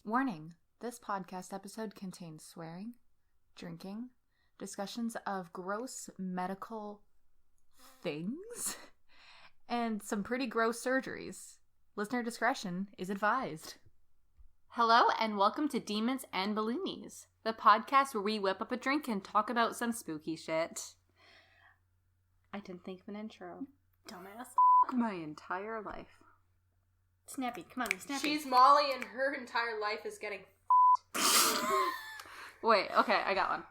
Warning, this podcast episode contains swearing, drinking, discussions of gross medical things, and some pretty gross surgeries. Listener discretion is advised. Hello and welcome to Demons and Bellinis, the podcast where we whip up a drink and talk about some spooky shit. I didn't think of an intro. Dumbass. My entire life. Snappy, come on, snappy. She's Molly and her entire life is getting Wait, okay, I got one.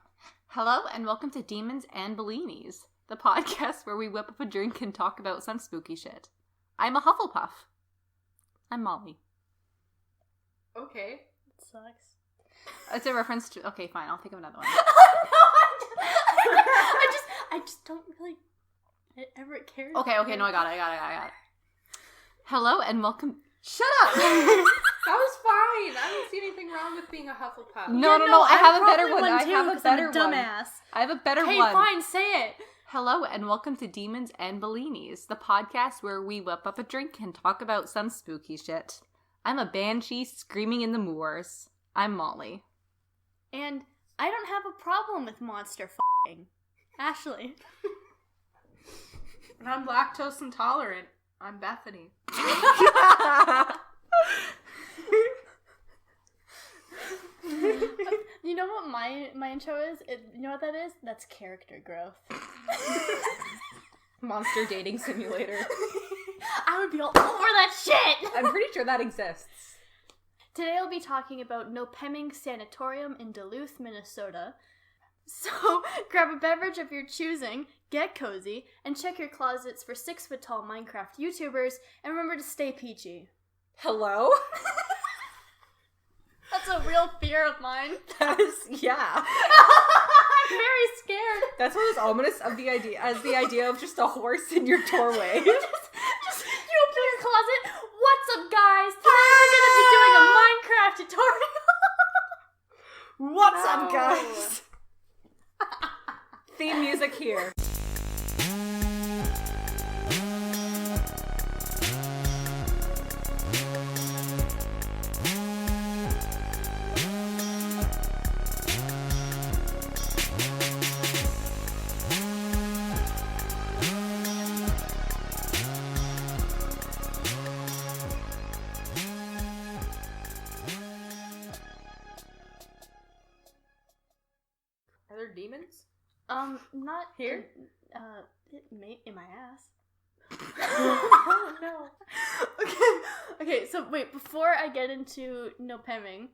Hello and welcome to Demons and Bellinis, the podcast where we whip up a drink and talk about some spooky shit. I'm a Hufflepuff. I'm Molly. Okay. It sucks. It's a reference to... Okay, fine, I'll think of another one. I just don't really ever care. Okay, no, I got it. Hello and welcome... Shut up! That was fine. I don't see anything wrong with being a Hufflepuff. No, I have a better one. I have a better one. I have a better one. Okay, fine, say it. Hello and welcome to Demons and Bellinis, the podcast where we whip up a drink and talk about some spooky shit. I'm a banshee screaming in the moors. I'm Molly. And I don't have a problem with monster f***ing. Ashley. And I'm lactose intolerant. I'm Bethany. You know what my intro is? You know what that is? That's character growth. Monster dating simulator. I would be all over that shit! I'm pretty sure that exists. Today I'll be talking about Nopeming Sanatorium in Duluth, Minnesota. So, grab a beverage of your choosing, get cozy, and check your closets for 6-foot-tall Minecraft YouTubers, and remember to stay peachy. Hello? That's a real fear of mine. That is, yeah. I'm very scared. That's what was ominous of the idea of just a horse in your doorway. just you open your closet. What's up, guys? Today we're gonna be doing a Minecraft tutorial. What's up, guys? Theme music here. Are there demons? Not Here? In my ass. Oh, no. Okay, so wait, before I get into Nopeming,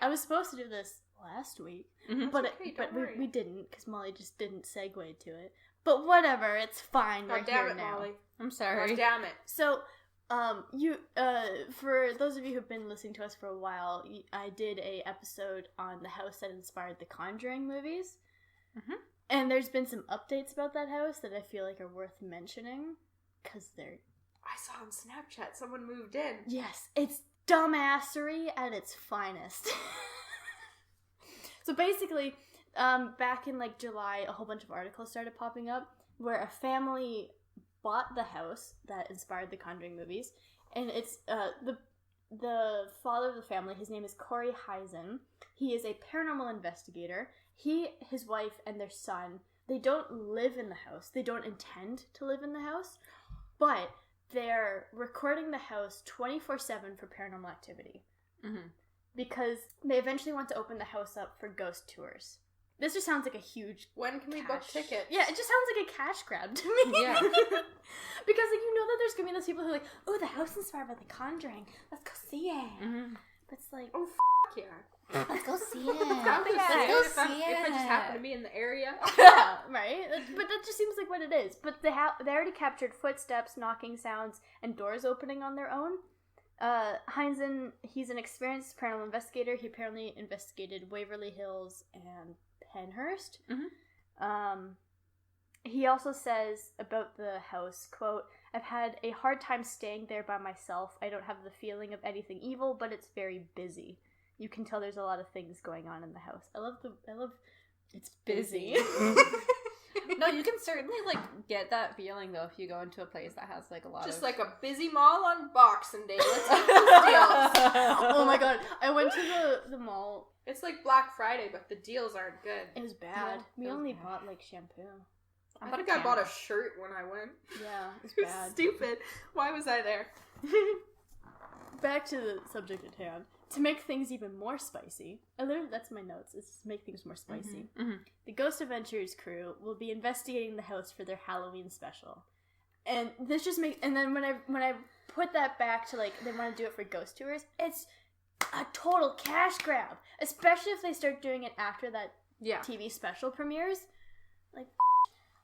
I was supposed to do this last week, but we didn't, because Molly just didn't segue to it. But whatever, it's fine. God damn it, Molly. I'm sorry. God damn it. So, for those of you who've been listening to us for a while, I did a episode on the house that inspired the Conjuring movies. Mm-hmm. And there's been some updates about that house that I feel like are worth mentioning, because they're... I saw on Snapchat someone moved in. Yes, it's dumbassery at its finest. So basically, back in like July, a whole bunch of articles started popping up where a family bought the house that inspired the Conjuring movies, and it's the father of the family. His name is Corey Heisen. He is a paranormal investigator. He, his wife, and their son, they don't live in the house. They don't intend to live in the house, but they're recording the house 24/7 for paranormal activity. Mm-hmm. Because they eventually want to open the house up for ghost tours. This just sounds like a huge When can we book tickets? Yeah, it just sounds like a cash grab to me. Yeah. Because like, you know that there's going to be those people who are like, oh, the house inspired by The Conjuring. Let's go see it. Mm-hmm. But it's like, Oh, yeah. let's go see it. Let's Let's go go see If it just happened it. to be in the area. Yeah, right? But that just seems like what it is. But they already captured footsteps, knocking sounds, and doors opening on their own. Heinzen, he's an experienced paranormal investigator. He apparently investigated Waverly Hills and Penhurst. Mm-hmm. He also says about the house, quote, I've had a hard time staying there by myself. I don't have the feeling of anything evil, but it's very busy. You can tell there's a lot of things going on in the house. I love it's busy. No, you can certainly, like, get that feeling, though, if you go into a place that has, like, a lot Just of... like a busy mall on Boxing Day. Let's get those deals. Oh my god, I went to the mall. It's like Black Friday, but the deals aren't good. It was bad. No, We it was only bad. bought, like, shampoo. I think I bought a shirt when I went. Yeah, it was It was bad. stupid. Why was I there? Back to the subject at hand. To make things even more spicy, that's my notes, is to make things more spicy. Mm-hmm. The Ghost Adventures crew will be investigating the house for their Halloween special. And this just makes, and then when I put that back to, like, they want to do it for ghost tours, it's a total cash grab. Especially if they start doing it after that Yeah. TV special premieres. Like,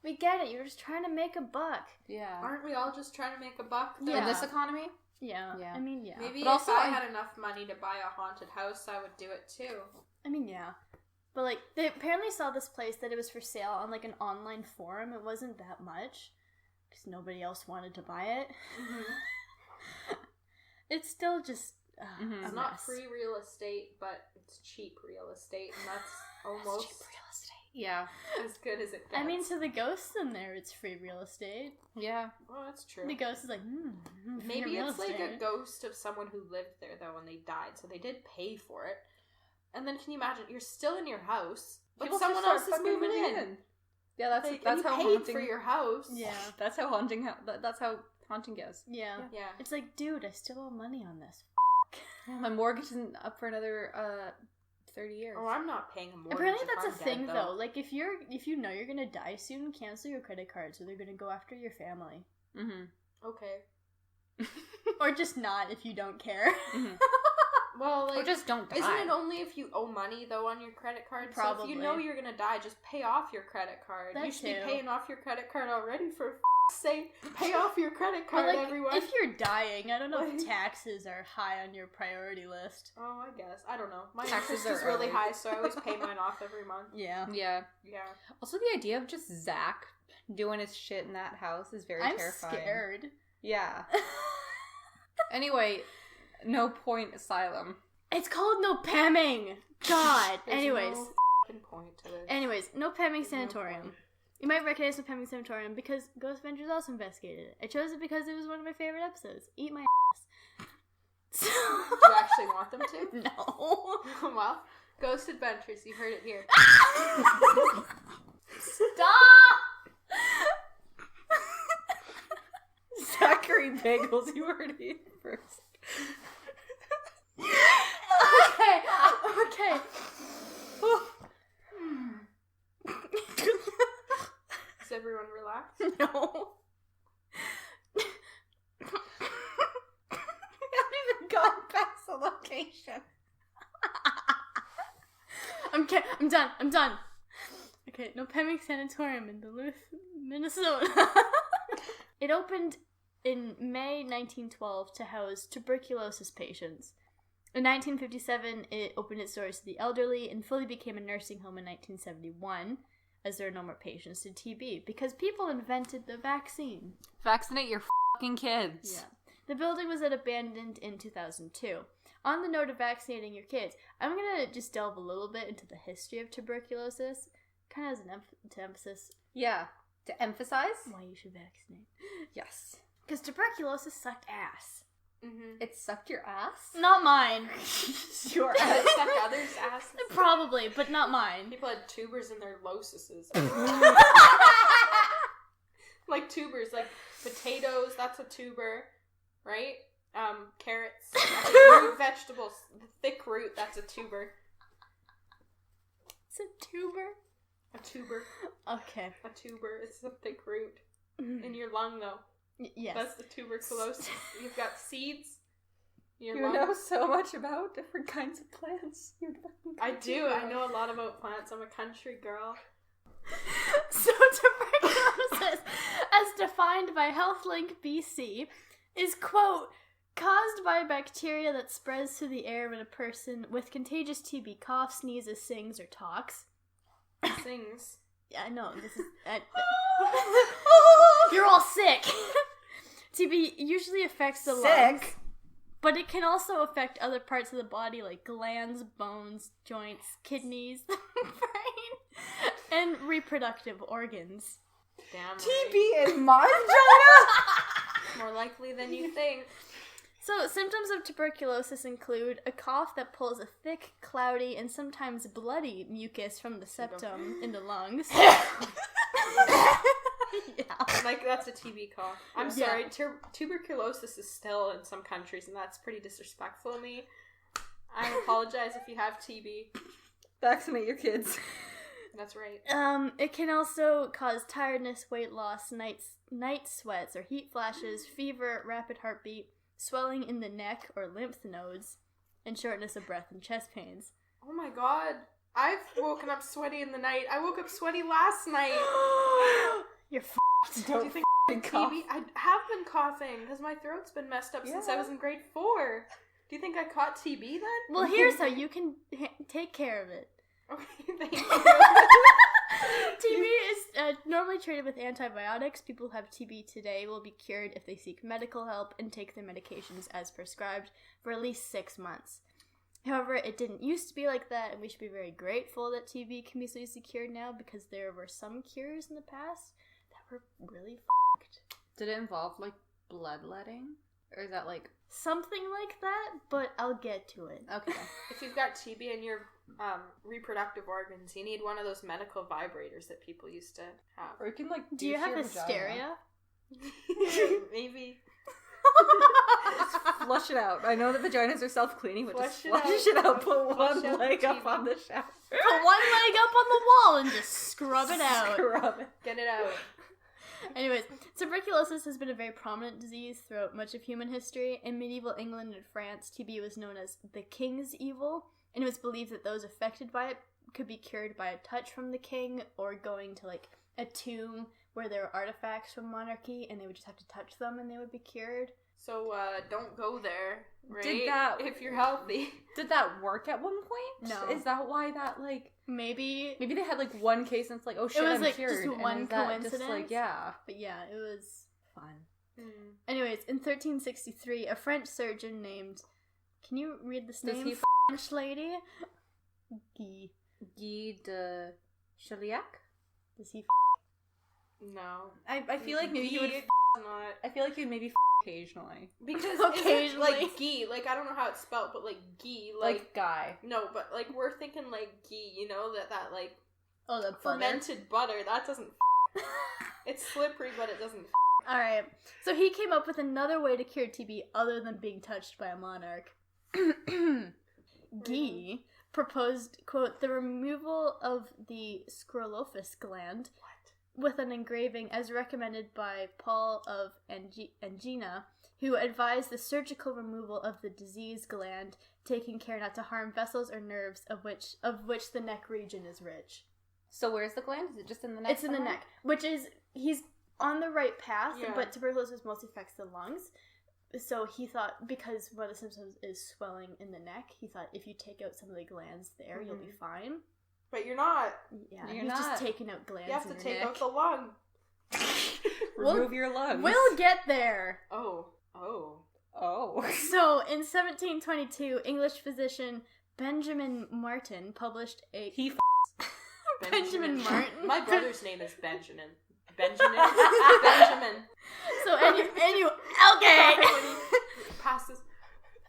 we get it, you're just trying to make a buck. Yeah. Aren't we all just trying to make a buck? though? Yeah. In this economy? Yeah. Yeah. I mean, yeah. Maybe But if also I I- had enough money to buy a haunted house, I would do it too. I mean, yeah. But, like, they apparently saw this place that it was for sale on, like, an online forum. It wasn't that much. Because nobody else wanted to buy it. It's still just Mhm. It's a not mess. free real estate, but it's cheap real estate, and that's almost It's cheap real estate. Yeah. as good as it gets. I mean, to the ghosts in there, it's free real estate. Yeah. well, that's true. The ghost is like, free Maybe real it's like a estate. ghost of someone who lived there though, and they died, so they did pay for it. And then can you imagine you're still in your house, but People someone just else start is fucking moving in. in. Yeah, that's Like, that's and you how paid haunting for your house. Yeah. That's how haunting that's how haunting goes. Yeah. Yeah. It's like, dude, I still owe money on this. Yeah, my mortgage isn't up for another 30 years. Oh, I'm not paying a mortgage. Apparently if that's I'm a thing, dead, though. Like, if you know you're gonna die soon, cancel your credit cards, or they're gonna go after your family. Mm-hmm. Okay. Or just not if you don't care. Well, like, Or just don't die. isn't it only if you owe money though on your credit card? So if you Probably. know you're gonna die, just pay off your credit card. That you should too. be paying off your credit card already, for sake. Pay off your credit But, card, like, everyone. if you're dying, I don't know if Like- taxes are high on your priority list. Oh, I guess. I don't know. My Taxes interest is are really early. high, so I always pay mine off every month. Yeah. Yeah. Yeah. Also, the idea of just Zach doing his shit in that house is very I'm terrifying. scared. Yeah. Anyway, No Point Asylum. It's called Nopeming! God! There's Anyways. no f***ing point to this. Anyways, Nopeming There's no Sanatorium. point. You might recognize Nopeming Sanatorium because Ghost Adventures also investigated it. I chose it because it was one of my favorite episodes. Eat my ass. So... Do you actually want them to? No. Well, Ghost Adventures, you heard it here. Stop! Zachary Bagels, you heard it first. Okay. Okay. Is everyone relaxed? No. I haven't even gone past the location. I'm done. Okay, Nopeming Sanatorium in Duluth, Minnesota. It opened in May 1912 to house tuberculosis patients. In 1957, it opened its doors to the elderly and fully became a nursing home in 1971, as there are no more patients to TB, because people invented the vaccine. Vaccinate your fucking kids. Yeah. The building was then abandoned in 2002. On the note of vaccinating your kids, I'm going to just delve a little bit into the history of tuberculosis, kind of as an emphasis Yeah. To emphasize? why you should vaccinate. Yes. Because tuberculosis sucked ass. Mm-hmm. It sucked your ass? Not mine. Your Does ass. it suck others' asses? Probably, but not mine. People had tubers in their losises. Like tubers, like potatoes, that's a tuber, right? Carrots, that's a root vegetables, the thick root, that's a tuber. It's a tuber. A tuber. Okay. A tuber is a thick root. In your lung, though. Yes. That's the tuberculosis. You've got seeds. in Your You lung. know so much about different kinds of plants. You're fucking I country do. girl. I know a lot about plants. I'm a country girl. So tuberculosis, as defined by HealthLink BC, is, quote, caused by bacteria that spreads through the air when a person with contagious TB coughs, sneezes, sings, or talks. Sings. Yeah, I know. This is... You're all sick. TB usually affects the lungs, Sick? but it can also affect other parts of the body like glands, bones, joints, kidneys, the brain, And reproductive organs. Damn TB in my vagina? More likely than you think. So, symptoms of tuberculosis include a cough that pulls a thick, cloudy, and sometimes bloody mucus from the septum in the lungs. Yeah. Like, that's a TB cough. I'm sorry, tuberculosis is still in some countries, and that's pretty disrespectful of me. I apologize if you have TB. Vaccinate your kids. That's right. It can also cause tiredness, weight loss, night sweats or heat flashes, fever, rapid heartbeat, swelling in the neck or lymph nodes, and shortness of breath and chest pains. Oh my god. I've woken up sweaty in the night. I woke up sweaty last night. You're Do you think TB? I have been coughing because my throat's been messed up since I was in grade 4. Do you think I caught TB then? Well, here's how you can take care of it. Okay, thank you. TB is normally treated with antibiotics. People who have TB today will be cured if they seek medical help and take their medications as prescribed for at least 6 months. However, it didn't used to be like that, and we should be very grateful that TB can be so easily cured now, because there were some cures in the past that were really f***ed. Did it involve, like, bloodletting? Or is that, like... Something like that, but I'll get to it. Okay. If you've got TB in your reproductive organs, you need one of those medical vibrators that people used to have. Or you can, like, Do you have hysteria? Maybe. Flush it out. I know that vaginas are self-cleaning, but just Flush flush it it out. Put Flush one out leg the up TV. on the shower. Put one leg up on the wall and just scrub it out. Scrub it. Get it out. Anyways, tuberculosis has been a very prominent disease throughout much of human history. In medieval England and France, TB was known as the king's evil, and it was believed that those affected by it could be cured by a touch from the king or going to, like, a tomb where there were artifacts from monarchy, and they would just have to touch them and they would be cured. So, don't go there, right? Did that- if you're healthy. Did that work at one point? No. Is that why that, like... Maybe, Maybe they had, like, one case and it's like, oh shit, was, I'm like, cured. just and one is that coincidence? Just, like, yeah. but yeah, it was... Fun. Anyways, in 1363, a French surgeon named... Can you read this Does name? he French lady? Guy. Guy de Chauliac? Does he No. I feel like maybe he would... Not. I feel like he would maybe occasionally. Because Occasionally. isn't, like, ghee, like, I don't know how it's spelled, but, like, ghee, Like, guy. no, but, like, we're thinking, like, ghee, you know, that like, Oh, the fermented butter, that doesn't it's slippery, but it doesn't Alright, so he came up with another way to cure TB other than being touched by a monarch. Guy proposed, quote, the removal of the scrolophus gland with an engraving as recommended by Paul of Angina, who advised the surgical removal of the diseased gland, taking care not to harm vessels or nerves of which the neck region is rich. So where's the gland? Is it just in the neck? It's in the neck, which is, he's on the right path, Yeah. but tuberculosis mostly affects the lungs. So he thought, because one of the symptoms is swelling in the neck, he thought if you take out some of the glands there, you'll be fine. But you're not. Yeah, You're he's not. just taking out glands You have in to your take neck. out the lung. Remove your lungs. We'll get there. Oh. Oh. So, in 1722, English physician Benjamin Martin published a... Benjamin Martin? My brother's name is Benjamin. Benjamin. So, okay! Passes.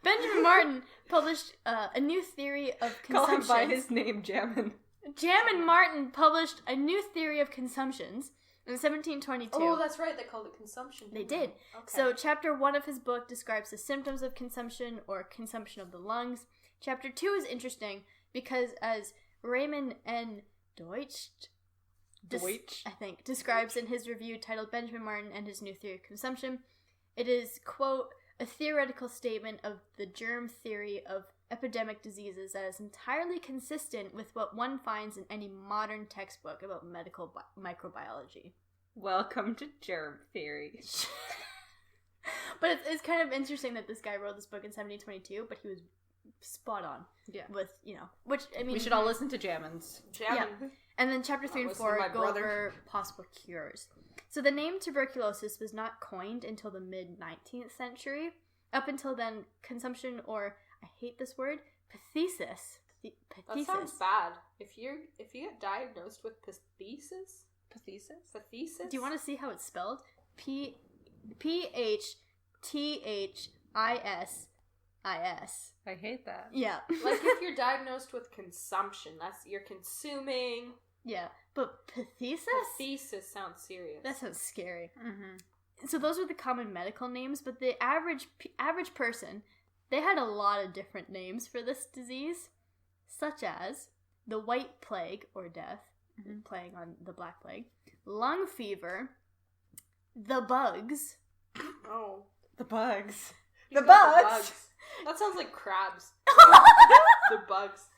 Benjamin Martin published a new theory of Call him consumption. by his name, Jammin. Jammin Martin published a new theory of consumptions in 1722. Oh, that's right. They called it consumption. They did. Okay. So, chapter 1 of his book describes the symptoms of consumption or consumption of the lungs. Chapter 2 is interesting because, as Raymond N. Deutsch, I think, describes in his review titled Benjamin Martin and His New Theory of Consumption, it is, quote, a theoretical statement of the germ theory of epidemic diseases that is entirely consistent with what one finds in any modern textbook about medical microbiology. Welcome to germ theory. But it's kind of interesting that this guy wrote this book in 1722, but he was spot on. Yeah. With, which, I mean... We should all listen to Jammins. Yeah. And then chapter 3 and 4 go over possible cures. So the name tuberculosis was not coined until the mid-19th century. Up until then, consumption, or, I hate this word, pathesis, That sounds bad. If you get diagnosed with pathesis? Pathesis? Do you want to see how it's spelled? PHTHISIS. I hate that. Yeah. Like if you're diagnosed with consumption, you're consuming. Yeah, but pathesis? Pathesis sounds serious. That sounds scary. Mm-hmm. So those were the common medical names, but the average person, they had a lot of different names for this disease, such as the white plague or death, playing on the black plague, lung fever, the bugs. Oh. The bugs. The bugs. That sounds like crabs. The bugs.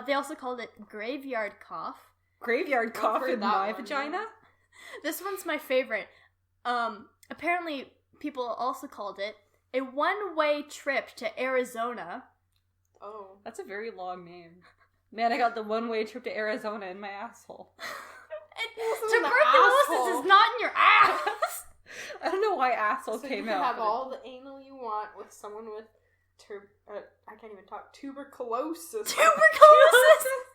They also called it graveyard cough. Graveyard cough in my vagina? Yeah. This one's my favorite. Apparently people also called it a one-way trip to Arizona. Oh. That's a very long name. Man, I got the one-way trip to Arizona in my asshole. Tuberculosis is not in your ass! I don't know why asshole So came you can out. have all the anal you want with someone with I can't even talk. Tuberculosis.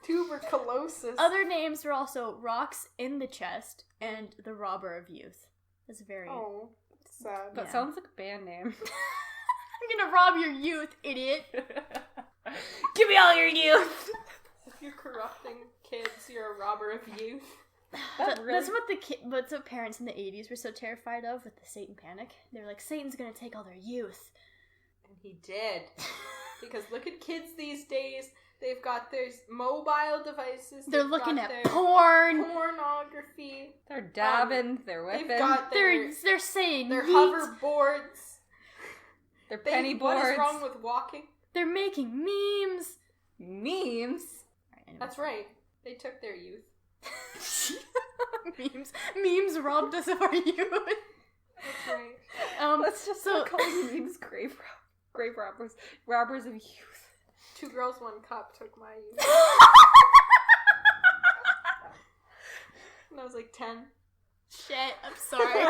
Tuberculosis. Other names were also Rocks in the Chest and The Robber of Youth. That's very... Oh, sad. That sounds like a band name. I'm gonna rob your youth, idiot. Give me all your youth. If you're corrupting kids, you're a robber of youth. That's what what parents in the 80s were so terrified of with the Satan panic. They were like, Satan's gonna take all their youth. And he did. Because look at kids these days. They've got their mobile devices. They're looking at porn. Pornography. They're dabbing. They're whipping. They've got they're saying their yeet. hoverboards. Their penny boards. What is wrong with walking? They're making memes. Memes? That's right. They took their youth. Memes robbed us of our youth. That's right. Let's just call memes grave robbers. Robbers of youth. 2 Girls, 1 Cup took my youth. When I was like 10. Shit, I'm sorry.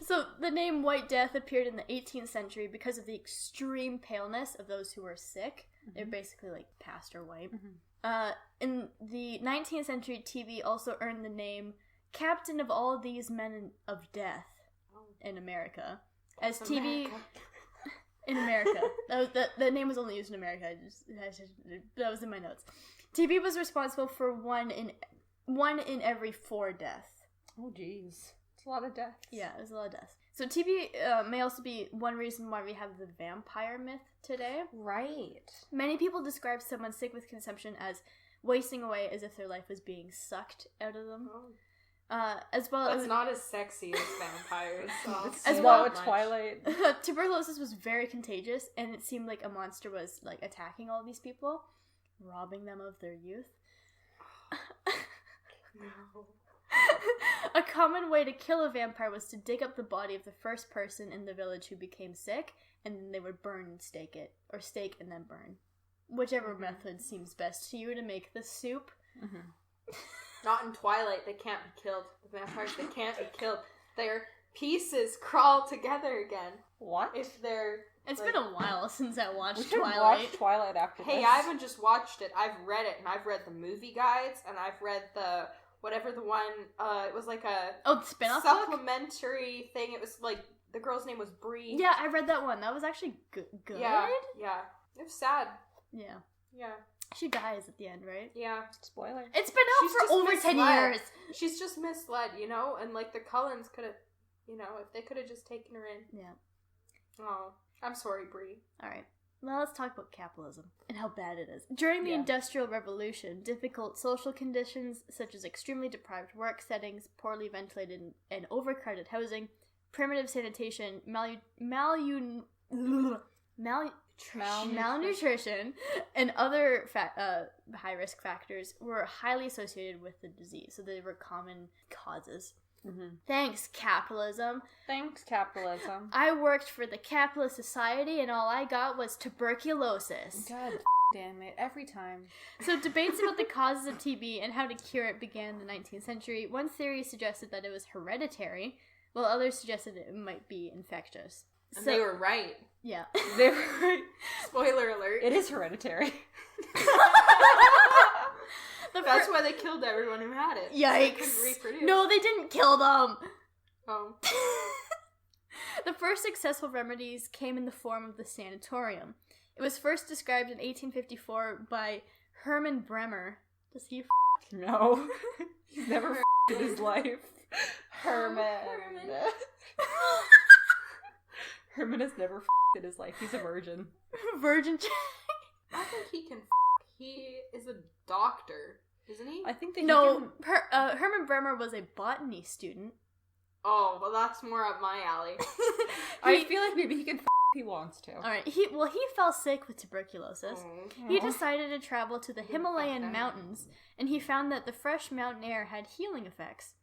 So, the name White Death appeared in the 18th century because of the extreme paleness of those who were sick. Mm-hmm. They're basically like pastor white. Mm-hmm. In the 19th century, TB also earned the name Captain of All These Men of Death in America. As TB... In America. That name was only used in America. That was in my notes. TB was responsible for one in every 4 deaths. Oh, jeez. It's a lot of deaths. Yeah, it was a lot of deaths. So TB may also be one reason why we have the vampire myth today. Right. Many people describe someone sick with consumption as wasting away as if their life was being sucked out of them. Oh. As well That's as not as sexy as vampires. So as well with Twilight. Tuberculosis was very contagious, and it seemed like a monster was like attacking all these people, robbing them of their youth. No. A common way to kill a vampire was to dig up the body of the first person in the village who became sick, and then they would burn and stake it, or stake and then burn. Whichever method seems best to you to make the soup. Mm-hmm. Not in Twilight. They can't be killed. The vampires, they can't be killed. Their pieces crawl together again. What? If they're... It's been a while since I watched we should Twilight. watch Twilight after this. Hey, I haven't just watched it. I've read it, and I've read the movie guides, and I've read the... Whatever the one... it was like a... Oh, the spin-off book? Supplementary thing. It was like... The girl's name was Bree. Yeah, I read that one. That was actually good. Yeah. It was sad. Yeah. Yeah. She dies at the end, right? Yeah. Spoiler. It's been out She's for just over 10 misled. years. She's just misled, you know? And, like, the Cullens could have, you know, if they could have just taken her in. Yeah. Oh, I'm sorry, Brie. Alright. Well, let's talk about capitalism and how bad it is. During the Industrial Revolution, difficult social conditions, such as extremely deprived work settings, poorly ventilated and overcrowded housing, primitive sanitation, malnutrition, and other high-risk factors were highly associated with the disease, so they were common causes. Mm-hmm. Thanks, capitalism. I worked for the capitalist society, and all I got was tuberculosis. God damn it, every time. So debates about the causes of TB and how to cure it began in the 19th century. One theory suggested that it was hereditary, while others suggested it might be infectious. And they were right. Yeah. They were right. Spoiler alert. It is hereditary. That's why they killed everyone who had it. Yikes. So they couldn't reproduce. No, they didn't kill them. Oh. The first successful remedies came in the form of the sanatorium. It was first described in 1854 by Herman Bremer. Does he No. He's never in his life. Herman. Herman has never in his life. He's a virgin. Virgin I think he can He is a doctor, isn't he? I think that No, Herman Bremer was a botany student. Oh, well that's more up my alley. I feel like maybe he can if he wants to. Alright, he fell sick with tuberculosis. Oh. He decided to travel to the Himalayan mountains, and he found that the fresh mountain air had healing effects.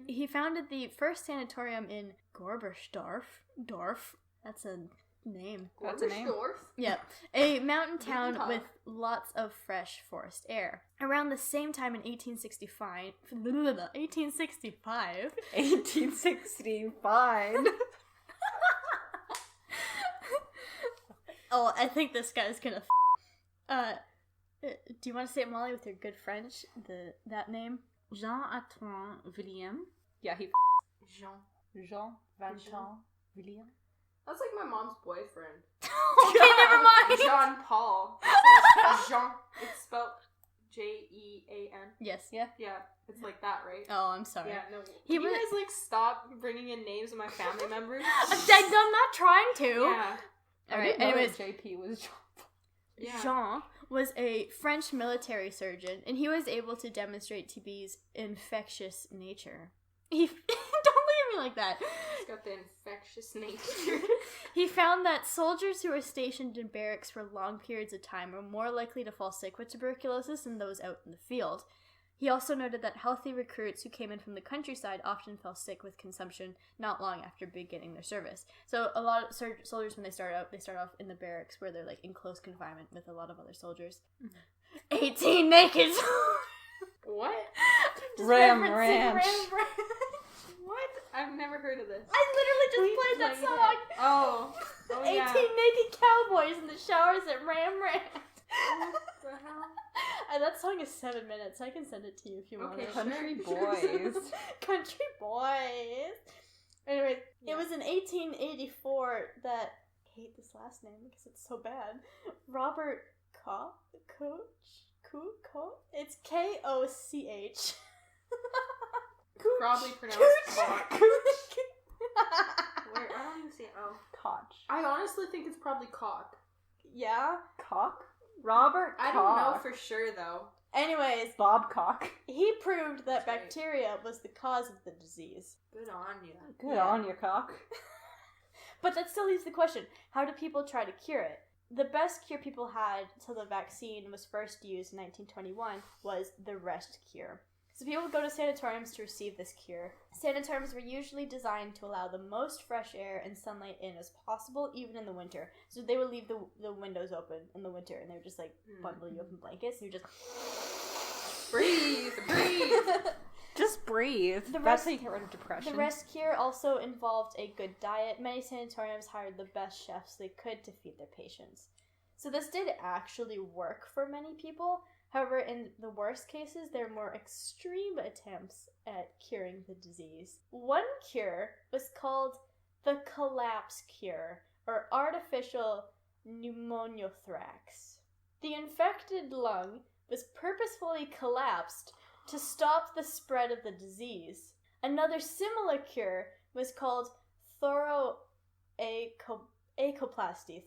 He founded the first sanatorium in Gorbersdorf. That's a name. That's a name. Yeah, a mountain town with lots of fresh forest air. Around the same time in 1865... 1865. Oh, I think this guy's gonna do you want to say it, Molly, with your good French? That name? Jean-Antoine William. Yeah, he Jean. Jean-Antoine William. That's like my mom's boyfriend. Okay, never mind. Jean Paul. Jean. It's spelled Jean. Yes. Yeah, it's like that, right? Oh, I'm sorry. Yeah, no. He Can you was- guys like stop bringing in names of my family members? I'm not trying to. Yeah. Alright, anyways. JP was Jean. Yeah. Jean was a French military surgeon, and he was able to demonstrate TB's infectious nature. Don't look at me like that. It's got the infectious nature. He found that soldiers who were stationed in barracks for long periods of time were more likely to fall sick with tuberculosis than those out in the field. He also noted that healthy recruits who came in from the countryside often fell sick with consumption not long after beginning their service. So a lot of soldiers, when they start off in the barracks where they're like in close confinement with a lot of other soldiers. 18 naked. What? Just Ram referencing Ranch. What? I've never heard of this. I literally just played that song. Oh. 18 yeah. naked cowboys in the showers at Ram Ranch. What the hell? That song is 7 minutes. I can send it to you if you want Okay, it. Country Sure. boys. Country boys. Anyway, It was in 1884 that I hate this last name because it's so bad. Robert Koch? It's Koch. Probably pronounced cock. Where? I don't even see it. Oh. Koch. I honestly think it's probably cock. Yeah. Koch? Robert I don't know for sure though. Anyways, Bob Koch. he proved that That's right. bacteria was the cause of the disease. Good on you. Good on you, Koch. But that still leaves the question, how do people try to cure it? The best cure people had till the vaccine was first used in 1921 was the rest cure. So people would go to sanatoriums to receive this cure. Sanatoriums were usually designed to allow the most fresh air and sunlight in as possible, even in the winter. So they would leave the windows open in the winter, and they would just like bundle you up in blankets, and you just Breathe. Just breathe. That's how you get rid of depression. The rest cure also involved a good diet. Many sanatoriums hired the best chefs they could to feed their patients. So this did actually work for many people. However, in the worst cases, there were more extreme attempts at curing the disease. One cure was called the collapse cure, or artificial pneumothorax. The infected lung was purposefully collapsed to stop the spread of the disease. Another similar cure was called thoroacoplasty.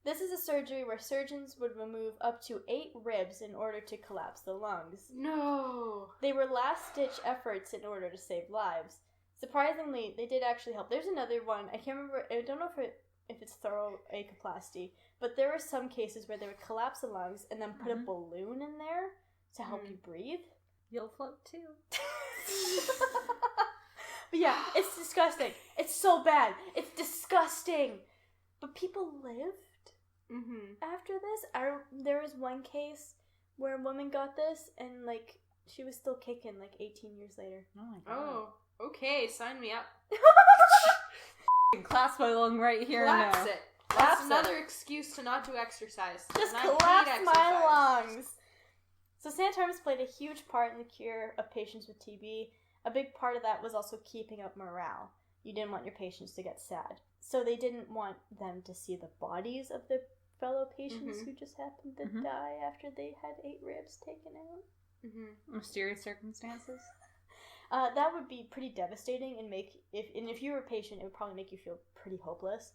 This is a surgery where surgeons would remove up to 8 ribs in order to collapse the lungs. No. They were last-ditch efforts in order to save lives. Surprisingly, they did actually help. There's another one. I can't remember. I don't know if it's thoroacoplasty, but there were some cases where they would collapse the lungs and then put a balloon in there to help you breathe. You'll float too. But yeah, it's disgusting. It's so bad. It's disgusting. But people lived after this. There was one case where a woman got this and like she was still kicking like 18 years later. Oh my god. Oh. Okay, sign me up. Collapse my lung right here Collapse now. it. Collapse That's another excuse to not do exercise. Just And I hate collapse my exercise. lungs. So sanatoriums played a huge part in the cure of patients with TB. A big part of that was also keeping up morale. You didn't want your patients to get sad. So they didn't want them to see the bodies of their fellow patients who just happened to die after they had 8 ribs taken out. Mysterious circumstances. That would be pretty devastating and if you were a patient, it would probably make you feel pretty hopeless.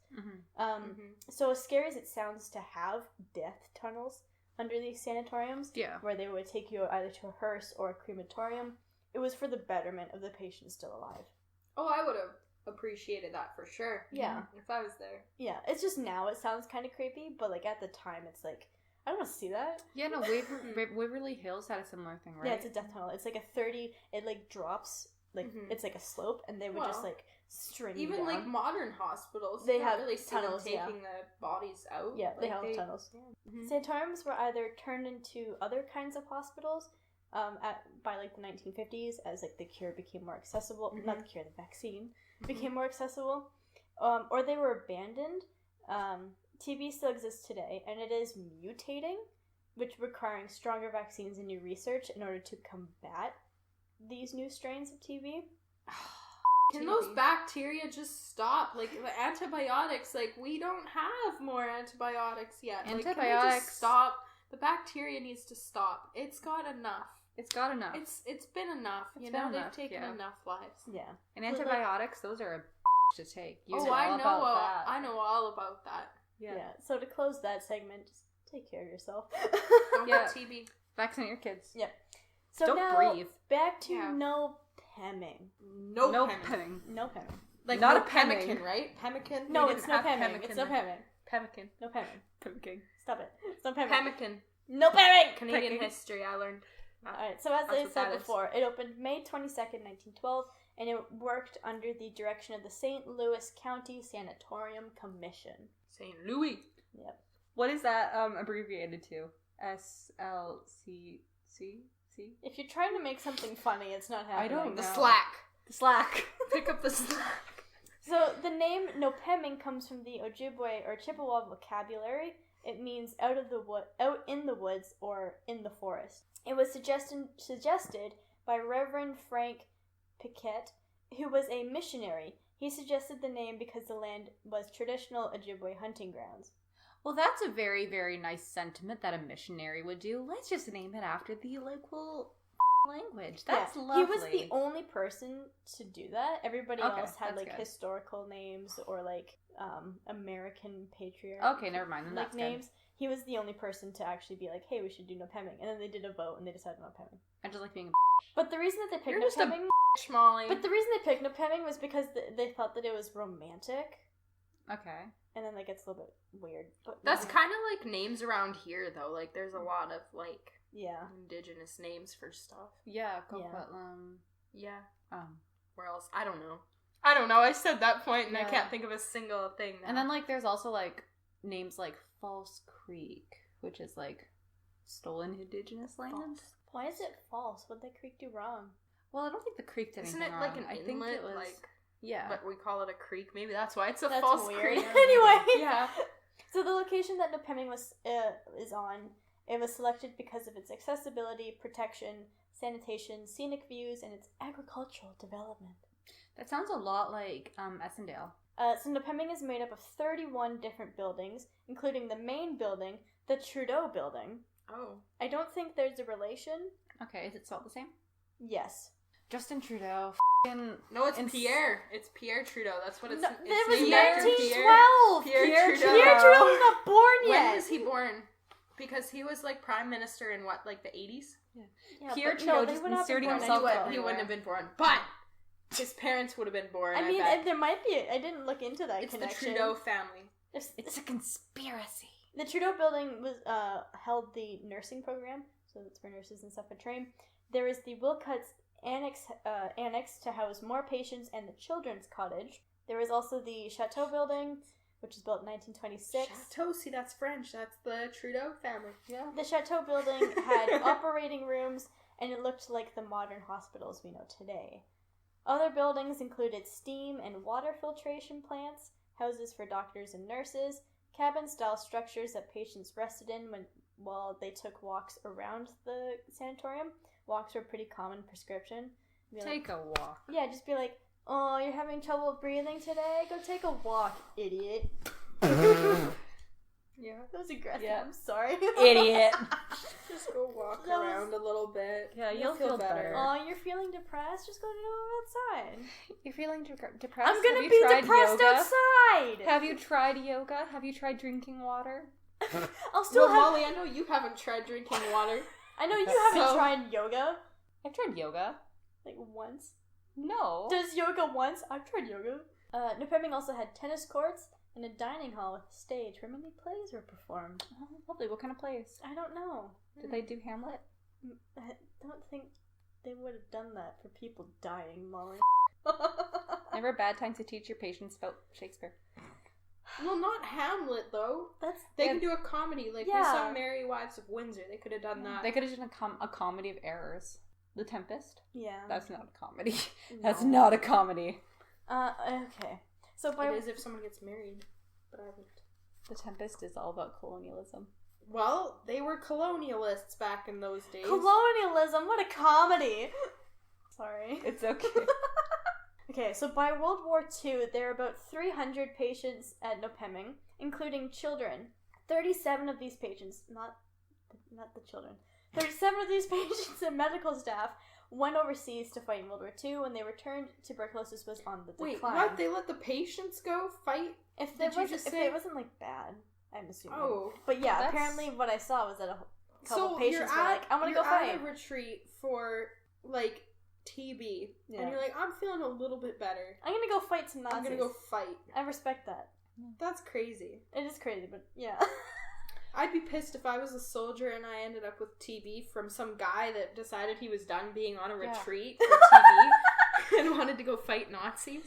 So as scary as it sounds to have death tunnels under these sanatoriums, where they would take you either to a hearse or a crematorium, it was for the betterment of the patient still alive. Oh, I would have appreciated that for sure. Yeah. If I was there. Yeah, it's just now it sounds kind of creepy, but like at the time it's like, I don't want to see that. Yeah, no, Waverly Hills had a similar thing, right? Yeah, it's a death tunnel. It's like a 30, it like drops, like it's like a slope, and they would just like string you even down. like modern hospitals, They you don't have really see tunnels, them taking the bodies out. Yeah, they Like, have tunnels. Sanatoriums were either turned into other kinds of hospitals by like the 1950s as like the cure became more accessible. Not the cure, the vaccine became more accessible, or they were abandoned. TB still exists today, and it is mutating, which requiring stronger vaccines and new research in order to combat these new strains of TB. Can those bacteria just stop? Like the antibiotics, like we don't have more antibiotics yet. Like, can they just stop? The bacteria needs to stop. It's got enough. It's got enough. It's been enough. They've taken enough lives. Yeah. And antibiotics, those are a to take. I know all about that. Yeah. So to close that segment, just take care of yourself. Don't get TB. Vaccinate your kids. Yep. So don't now, breathe. Back to Nopeming. Nopeming. Nopeming. Like not no a pemmican, pemmican, right? Pemmican? No, They it's didn't have Nopeming. It's Nopeming. Pemmican. Nopeming. Pemmican. Stop it. It's Nopeming. Pemmican. Nopeming! Canadian history, I learned. Alright, so as I said before, it opened May 22nd, 1912, and it worked under the direction of the St. Louis County Sanatorium Commission. St. Louis. Yep. What is that abbreviated to? SLCC? If you're trying to make something funny, it's not happening. I don't know. The slack. The slack. Pick up the slack. So the name Nopeming comes from the Ojibwe or Chippewa vocabulary. It means out in the woods or in the forest. It was suggested by Reverend Frank Piquet, who was a missionary. He suggested the name because the land was traditional Ojibwe hunting grounds. Well, that's a very, very nice sentiment that a missionary would do. Let's just name it after the local language. That's lovely. He was the only person to do that. Everybody else had like good. Historical names or like American patriarch. Okay, never mind. Then like that's names. Good. He was the only person to actually be like, "Hey, we should do Nopeming," and then they did a vote and they decided Nopeming. I just like being a But the reason that they picked You're just a Nopeming, Molly. but the reason they picked Nopeming was because they thought that it was romantic. Okay. And then that gets a little bit weird. But That's kind of like names around here, though. Like, there's a lot of like indigenous names for stuff. Yeah, Coquitlam. Yeah. Where else? I don't know. I said that point and I can't think of a single thing now. And then like there's also like names like False Creek, which is like stolen indigenous land. Why is it false? What'd that creek do wrong? Well, I don't think the creek did anything Isn't it wrong. like an I inlet? think it was like, yeah. But we call it a creek. Maybe that's why it's a That's false weird. creek. Anyway. Yeah. So the location that Nopeming is on, it was selected because of its accessibility, protection, sanitation, scenic views, and its agricultural development. That sounds a lot like Essendale. So Nopeming is made up of 31 different buildings, including the main building, the Trudeau building. Oh. I don't think there's a relation. Okay, is it spelled the same? Yes. Justin Trudeau. No, it's Pierre. It's Pierre Trudeau. That's what it's. No, it's it was Pierre 1912. Pierre Trudeau. Pierre Trudeau was not born yet. When was he born? Because he was like prime minister in what, like the 80s? Yeah, Pierre Trudeau just inserting himself. He wouldn't have been born, but his parents would have been born. I mean, bet. there might be. I didn't look into that It's connection. the Trudeau family. It's a conspiracy. The Trudeau building was held the nursing program, so that's where nurses and stuff would train. There is the Wilcuts annex to house more patients and the children's cottage. There is also the Chateau building, which was built in 1926. Chateau, see, that's French. That's the Trudeau family. Yeah. The Chateau building had operating rooms, and it looked like the modern hospitals we know today. Other buildings included steam and water filtration plants, houses for doctors and nurses, cabin-style structures that patients rested in while they took walks around the sanatorium. Walks were pretty common prescription. Take a walk. Yeah, just be like, oh, you're having trouble breathing today? Go take a walk, idiot. Yeah, that was aggressive. Yeah. I'm sorry. Idiot. Just go walk around a little bit. Yeah, you'll feel better. Oh, you're feeling depressed? Just go outside. You're feeling depressed? I'm gonna be depressed yoga? Outside! Have you tried yoga? Have you tried drinking water? I'll still Molly, I know you haven't tried drinking water. I know you haven't tried yoga. I've tried yoga. Like once? No. Does yoga once? I've tried yoga. Nopeming also had tennis courts and a dining hall with a stage where many plays were performed. Oh, lovely. What kind of plays? I don't know. Did they do Hamlet? I don't think they would have done that for people dying, Molly. Never a bad time to teach your patients about Shakespeare. Well, not Hamlet, though. They can do a comedy. Like, we saw Merry Wives of Windsor. They could have done that. They could have done a comedy of errors. The Tempest? Yeah. That's not a comedy. No. That's not a comedy. Okay. So it is if someone gets married, but I wouldn't. The Tempest is all about colonialism. Well, they were colonialists back in those days. Colonialism? What a comedy! Sorry. It's okay. Okay, so by World War II, there are about 300 patients at Nopeming, including children. 37 of these patients, not the children, 37 of these patients and medical staff went overseas to fight in World War II. When they returned, tuberculosis was on the decline. Wait, what? They let the patients go fight? If it wasn't like bad, I'm assuming. Oh. But yeah, apparently what I saw was that a couple patients were like, I'm gonna go fight. You're at a retreat for, like, TB. Yeah. And you're like, I'm feeling a little bit better. I'm gonna go fight some Nazis. I'm gonna go fight. I respect that. That's crazy. It is crazy, but yeah. I'd be pissed if I was a soldier and I ended up with TB from some guy that decided he was done being on a retreat for TB and wanted to go fight Nazis.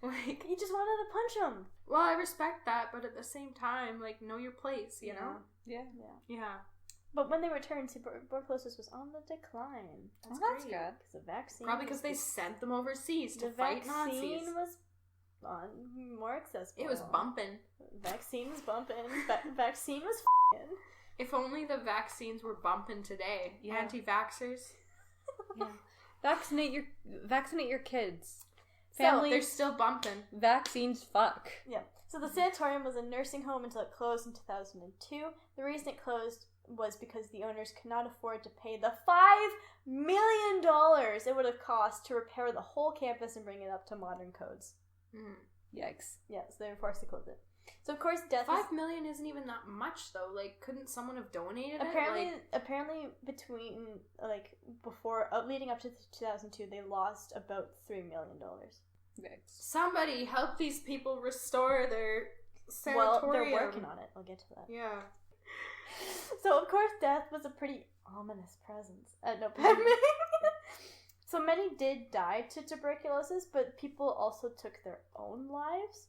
Like, he just wanted to punch him. Well, I respect that, but at the same time, like, know your place, you know? Yeah. But when they returned, tuberculosis was on the decline. That's good. Because the vaccine. Probably because they sent them overseas to fight Nazis. The vaccine was more accessible. It was bumping. Vaccine was bumping. Vaccine was f***ing. If only the vaccines were bumping today. Yeah. Anti-vaxxers. Yeah. Vaccinate your kids. Families, they're still bumping. Vaccines fuck. Yeah. So the sanatorium was a nursing home until it closed in 2002. The reason it closed was because the owners could not afford to pay the $5 million it would have cost to repair the whole campus and bring it up to modern codes. Yikes. Yeah, so they were forced to close it. So of course death $5 million isn't even that much though. Like, couldn't someone have donated it? Apparently between, like, before, leading up to 2002, they lost about $3 million. Yikes. Somebody help these people restore their sanatorium. Well, they're working on it. I'll get to that. Yeah. So of course death was a pretty ominous presence at Nopeming. So many did die to tuberculosis, but people also took their own lives.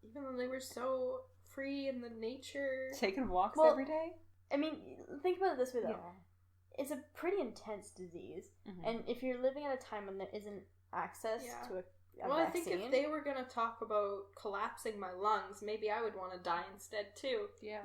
Even though they were so free in the nature. Taking walks every day? I mean, think about it this way though. Yeah. It's a pretty intense disease. Mm-hmm. And if you're living at a time when there isn't access to a vaccine. I think if they were going to talk about collapsing my lungs, maybe I would want to die instead too. Yeah.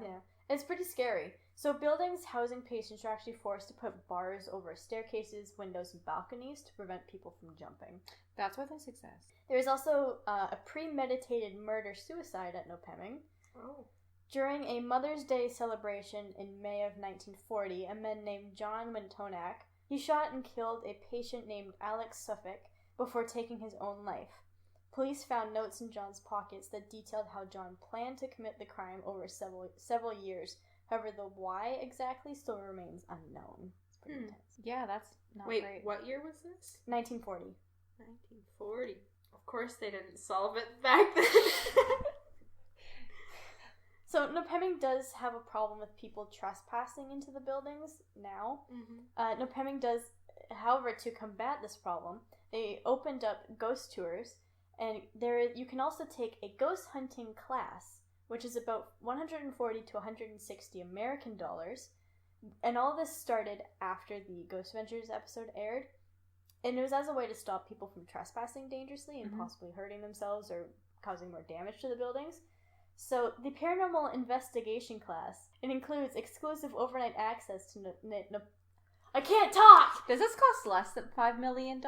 It's pretty scary. So buildings housing patients are actually forced to put bars over staircases, windows, and balconies to prevent people from jumping. That's why they exist. There is also a premeditated murder-suicide at Nopeming. Oh. During a Mother's Day celebration in May of 1940, a man named John Wintonak, he shot and killed a patient named Alex Suffolk before taking his own life. Police found notes in John's pockets that detailed how John planned to commit the crime over several years. However, the why exactly still remains unknown. It's pretty intense. Yeah, that's not great. Wait, what year was this? 1940. 1940. Of course they didn't solve it back then. So Nopeming does have a problem with people trespassing into the buildings now. Mm-hmm. Nopeming does, however, to combat this problem, they opened up ghost tours, and you can also take a ghost hunting class, which is about $140 to $160 American dollars. And all this started after the Ghost Adventures episode aired. And it was as a way to stop people from trespassing dangerously and possibly hurting themselves or causing more damage to the buildings. So the paranormal investigation class, it includes exclusive overnight access to I can't talk! Does this cost less than $5 million?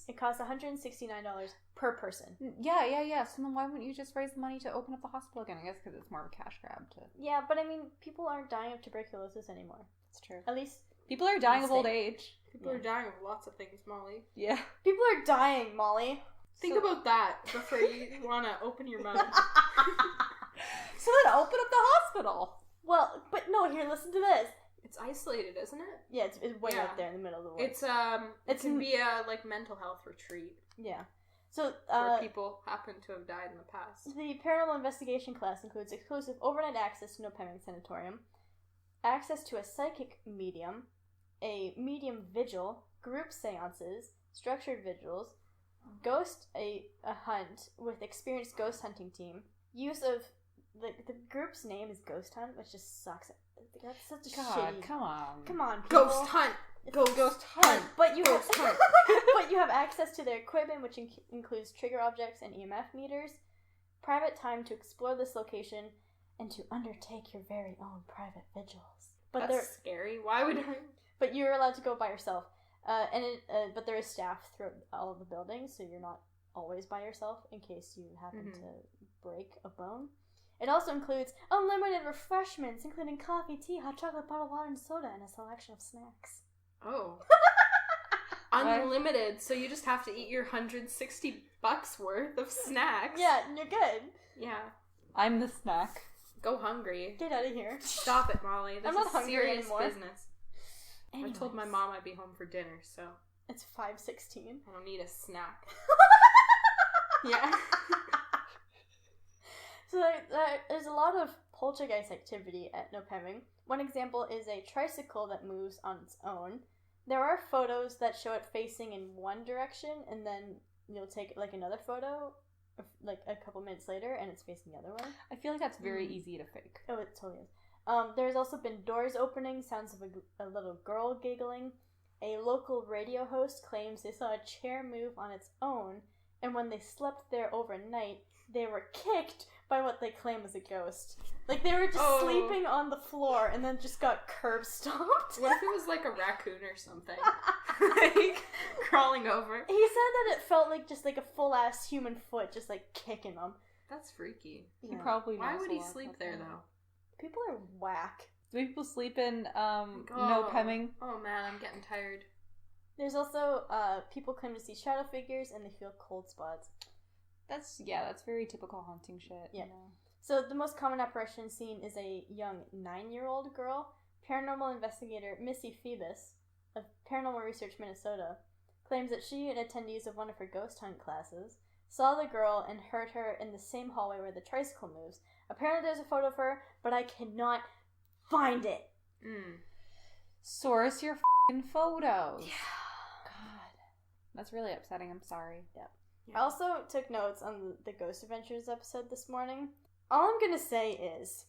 It costs $169 per person. Yeah. So then why wouldn't you just raise the money to open up the hospital again? I guess because it's more of a cash grab to... Yeah, but I mean, people aren't dying of tuberculosis anymore. That's true. At least... People are dying of old age. People are dying of lots of things, Molly. Yeah. People are dying, Molly. Think about that before you want to open your mouth. So then open up the hospital. Well, but no, here, listen to this. It's isolated, isn't it? Yeah, it's way out there in the middle of the woods. It can be a mental health retreat. Yeah. So where people happen to have died in the past. The paranormal investigation class includes exclusive overnight access to Nopeming Sanatorium, access to a psychic medium, a medium vigil, group seances, structured vigils, a hunt with experienced ghost hunting team, use of the group's name is Ghost Hunt, which just sucks. That's such a shitty. Come on, people. Ghost Hunt. Ghost Hunt. But you have access to their equipment, which includes trigger objects and EMF meters, private time to explore this location, and to undertake your very own private vigils. But that's scary. Why would I? But you're allowed to go by yourself. But there is staff throughout all of the buildings, so you're not always by yourself in case you happen to break a bone. It also includes unlimited refreshments, including coffee, tea, hot chocolate, bottled water, and soda, and a selection of snacks. Oh. Unlimited, so you just have to eat your $160 worth of snacks. Yeah, and you're good. Yeah. I'm the snack. Go hungry. Get out of here. Stop it, Molly. This I'm not is hungry serious anymore. business. Anyways. I told my mom I'd be home for dinner, so... It's 5:16. I don't need a snack. Yeah. So there's a lot of poltergeist activity at Nopeming. One example is a tricycle that moves on its own. There are photos that show it facing in one direction, and then you'll take like another photo, like a couple minutes later, and it's facing the other way. I feel like that's very easy to fake. Oh, it totally is. There's also been doors opening, sounds of a little girl giggling. A local radio host claims they saw a chair move on its own, and when they slept there overnight, they were kicked by what they claim was a ghost. Like, they were just sleeping on the floor and then just got curb stomped. What if it was like a raccoon or something? Like, crawling over. He said that it felt like just like a full-ass human foot just like kicking him. That's freaky. Yeah. He probably knows. Why would he sleep there, though? People are whack. Do people sleep in Nopeming? Oh man, I'm getting tired. There's also people claim to see shadow figures and they feel cold spots. That's very typical haunting shit. Yeah. You know? So the most common apparition seen is a young 9-year-old girl. Paranormal investigator Missy Phoebus of Paranormal Research Minnesota claims that she and attendees of one of her ghost hunt classes saw the girl and heard her in the same hallway where the tricycle moves. Apparently there's a photo of her, but I cannot find it. Source your f***ing photos. Yeah. God. That's really upsetting. I'm sorry. Yeah. I also took notes on the Ghost Adventures episode this morning. All I'm going to say is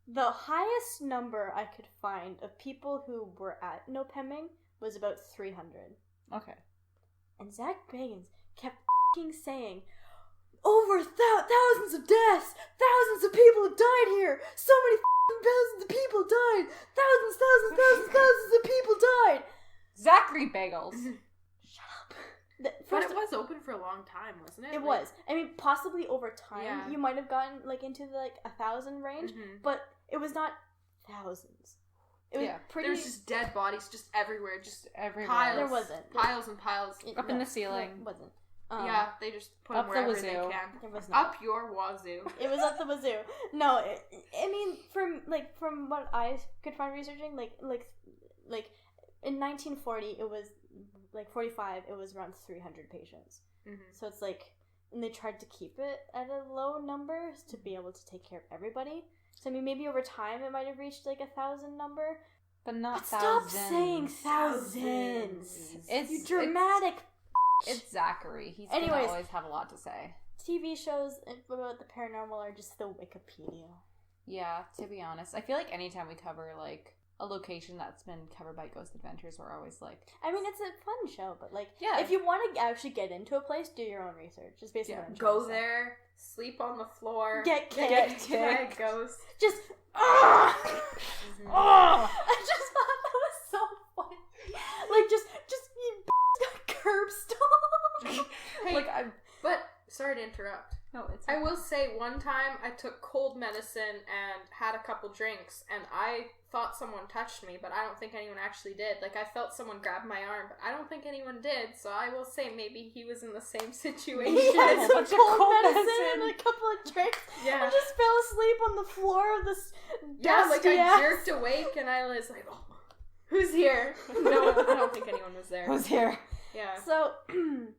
the highest number I could find of people who were at Nopeming was about 300. Okay. And Zach Bagans kept f***ing saying, over thousands of deaths! Thousands of people have died here! So many f***ing thousands of people died! Thousands of people died! Zachary Bagels. Shut up. But it was open for a long time, wasn't it? It like, was. I mean, possibly over time, you might have gotten like into the 1,000 range, but it was not thousands. It was pretty. There was just dead bodies just everywhere, everywhere. There wasn't piles and piles up in the ceiling. It wasn't. Yeah, they just put them wherever they can. It was not. Up your wazoo. It was up the wazoo. No, I mean, from what I could find researching, like in 1940, it was 45. It was around 300 patients. So it's and they tried to keep it at a low number to be able to take care of everybody. So I mean, maybe over time it might have reached 1,000 number, but not thousands. Stop saying thousands. It's dramatic. It's Zachary. He's Anyways, gonna always have a lot to say. TV shows about the paranormal are just the Wikipedia. Yeah, to be honest, I feel like anytime we cover a location that's been covered by Ghost Adventures, we're always like... I mean, it's a fun show, but like, if you want to actually get into a place, do your own research. Just basically go there, sleep on the floor, get kicked by ghosts. Just, I just thought that was so funny. Like, just you got curb stomped. Hey, but sorry to interrupt. No, it's I will say one time I took cold medicine and had a couple drinks and I thought someone touched me, but I don't think anyone actually did. Like, I felt someone grab my arm, but I don't think anyone did, so I will say maybe he was in the same situation. He had some cold medicine and a couple of drinks and just fell asleep on the floor of this dusty I jerked awake and I was like, oh, who's here? No, I don't think anyone was there. Who's here? Yeah. So, in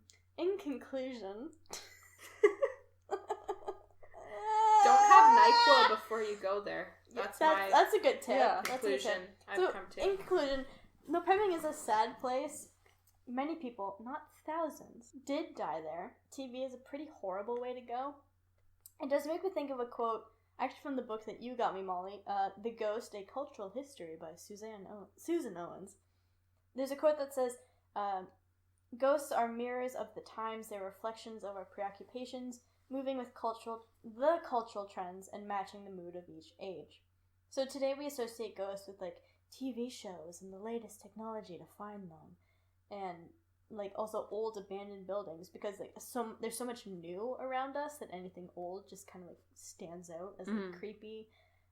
conclusion... Don't have NyQuil before you go there. That's a good tip. Yeah. Conclusion I've come to. In conclusion, Nopeming is a sad place. Many people, not thousands, did die there. TV is a pretty horrible way to go. It does make me think of a quote, actually from the book that you got me, Molly, The Ghost, A Cultural History by Susan Owens. There's a quote that says, ghosts are mirrors of the times, they're reflections of our preoccupations, moving with the cultural trends and matching the mood of each age. So today we associate ghosts with like TV shows and the latest technology to find them, and like also old abandoned buildings, because like there's so much new around us that anything old just kind of like stands out as like creepy.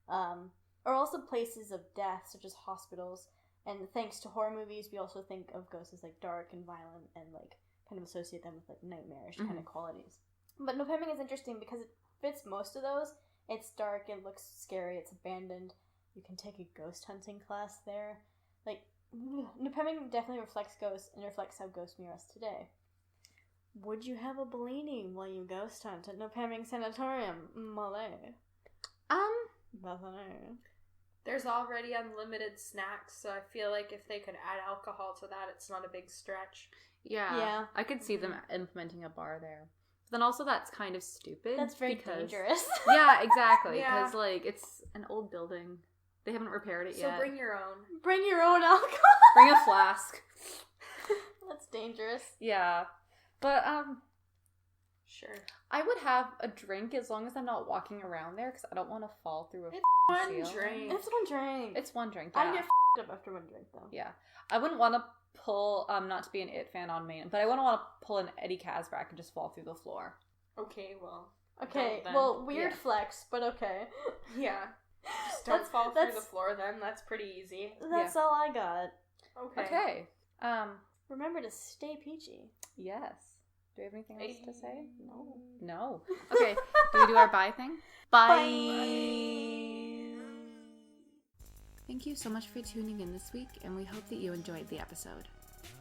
Or also places of death such as hospitals, and thanks to horror movies we also think of ghosts as like dark and violent and like kind of associate them with like nightmarish kind of qualities. But Nopeming is interesting because it fits most of those. It's dark, it looks scary, it's abandoned. You can take a ghost hunting class there. Like, Nopeming definitely reflects ghosts and reflects how ghosts mirror us today. Would you have a Bellini while you ghost hunt at Nopeming Sanatorium, Molly? Bethany. There's already unlimited snacks, so I feel like if they could add alcohol to that, it's not a big stretch. Yeah. I could see them implementing a bar there. But then also that's kind of stupid. That's very dangerous. Yeah, exactly. Because, like, it's an old building. They haven't repaired it yet. So bring your own. Bring your own alcohol. Bring a flask. That's dangerous. Yeah. But, sure. I would have a drink as long as I'm not walking around there, because I don't want to fall through a One ceiling. drink. It's one drink. It's one drink, yeah. I'd get up after one drink, though. Yeah. I wouldn't want to pull, not to be an It fan on main, but I wouldn't want to pull an Eddie Kazbrak and just fall through the floor. Okay, well. Okay, well, weird flex, but okay. Yeah. Just don't fall through the floor then, that's pretty easy. That's all I got. Okay. Remember to stay peachy. Yes. Do we have anything else to say? No. Okay, do we do our bye thing? Bye! Thank you so much for tuning in this week, and we hope that you enjoyed the episode.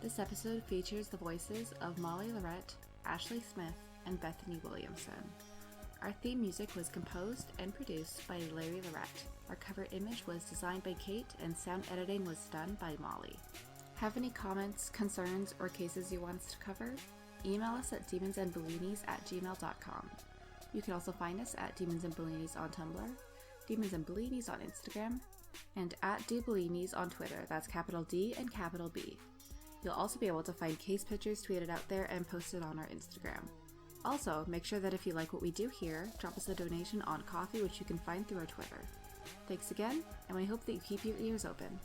This episode features the voices of Larry Lorette, Ashley Smith, and Bethany Williamson. Our theme music was composed and produced by Larry Lorette. Our cover image was designed by Kate, and sound editing was done by Molly. Have any comments, concerns, or cases you want us to cover? Email us at demonsandbellinis@gmail.com. You can also find us at Demons and Bellinis on Tumblr, Demons and Bellinis on Instagram, and at DBellinis on Twitter. That's capital D and capital B. You'll also be able to find case pictures tweeted out there and posted on our Instagram. Also, make sure that if you like what we do here, drop us a donation on Ko-fi, which you can find through our Twitter. Thanks again, and we hope that you keep your ears open.